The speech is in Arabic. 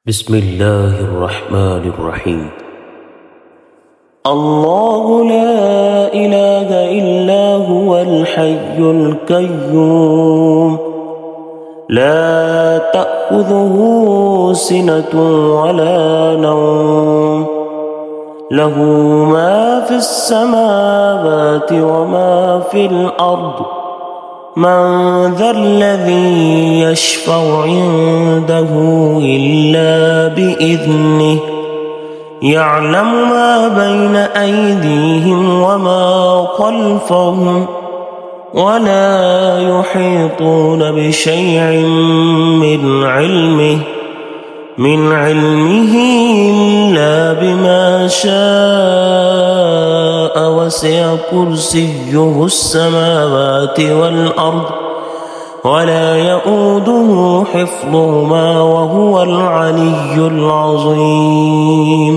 بسم الله الرحمن الرحيم. الله لا إله إلا هو الحي القيوم لا تأخذه سنة ولا نوم له ما في السماوات وما في الأرض من ذا الذي يشفع عنده إلا بإذنه يعلم ما بين أيديهم وما خلفهم ولا يحيطون بشيء من علمه إلا بما شاء وسع كرسيه السماوات والأرض ولا يؤوده حفظهما وهو العلي العظيم.